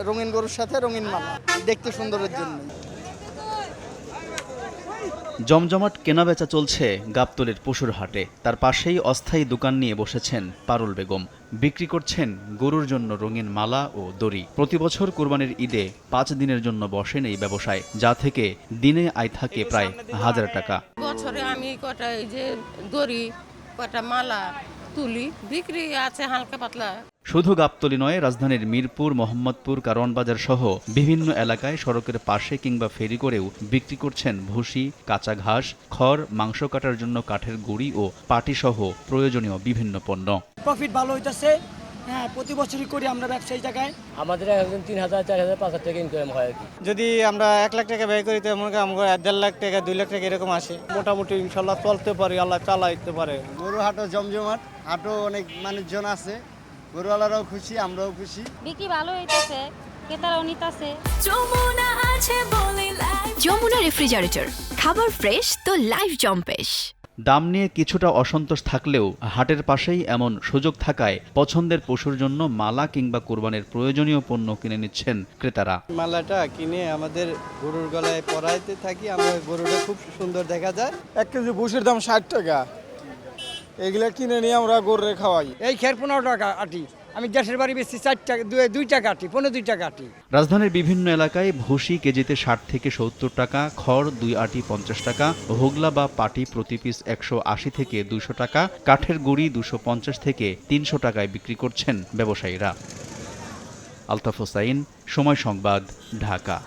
রঙিন গরুর সাথে রঙিন মালা, দেখতে সুন্দরের জন্য। জমজমাট কেনাবেচা চলছে গাবতলীর পশুর হাটে। তার পাশেই অস্থায়ী দোকান নিয়ে বসেছেন পারুল বেগম। বিক্রি করছেন গরুর জন্য রঙিন মালা ও দড়ি। প্রতি বছর কোরবানির ঈদে 5 দিনের জন্য বসেন এই ব্যবসায়, যা থেকে দিনে আয় থাকে প্রায় 1000 টাকা। বছরে আমি কটা এই যে দড়ি, কটা মালা তুলি, বিক্রি আছে হালকা পাতলা। শুধু গাবতলী নয়, রাজধানীর মিরপুর, মোহাম্মদপুর, কারওয়ানবাজার সহ বিভিন্ন এলাকায় সড়কের পাশে কিংবা ফেরি করেও বিক্রি করছেন ভুসি, কাঁচা ঘাস, খড়, মাংস কাটার জন্য কাঠের গুঁড়ি ও পাটি সহ প্রয়োজনীয় বিভিন্ন পণ্য। প্রফিট ভালো হইতেছে। হ্যাঁ, প্রতি বছরই করি আমরা ব্যবসায়ী জায়গায়। আমাদের এখন 3000, 4000, 5000 টাকা ইনকাম হয় আর কি। যদি আমরা 1 লাখ টাকা ব্যয় করি তো মনে করি আমরা 1.5 লাখ টাকা, 2 লাখ টাকা এরকম আসে। মোটামুটি ইনশাল্লাহ চলতে পারি, আল্লাহ চালাইতে পারে। গরু হাটও জমজমাট, হাটও অনেক মানুষজন আছে, গরুওয়ালারাও খুশি, আমরাও খুশি। বিক্রি ভালো হইতেছে, ক্রেতারাও নিতেছে। যমুনা রেফ্রিজারেটর, খাবার ফ্রেশ তো লাইফ জম্পেশ। দাম নিয়ে কিছুটা অসন্তোষ থাকলেও হাটের পাশেই এমন সুযোগ থাকায় পছন্দের পশুর জন্য মালা কিংবা কোরবানির প্রয়োজনীয় পণ্য কিনে নিচ্ছেন ক্রেতারা। মালাটা কিনে আমাদের গরুর গলায় পরাইতে থাকি, আমরা গরুটা খুব সুন্দর দেখা যায়। 1 কেজি ভুসির দাম 60 টাকা, এগুলা কিনে নিয়ে আমরা গরুরে খাওয়াই। এই খের 15 টাকা আটি, আমি গ্যাসের বাড়ি বেশি 4 টাকা, 2 টাকা আটি, 15 টাকা আটি। রাজধানীর বিভিন্ন এলাকায় ভুসি কেজিতে 60 থেকে 70 টাকা, খড় 2 আটি 50 টাকা, হোগলা বা পাটি প্রতি পিস 180 থেকে 200 টাকা, কাঠের গুঁড়ি 250 থেকে 300 টাকায় বিক্রি করছেন ব্যবসায়ীরা। আলতাফ হোসাইন, সময় সংবাদ, ঢাকা।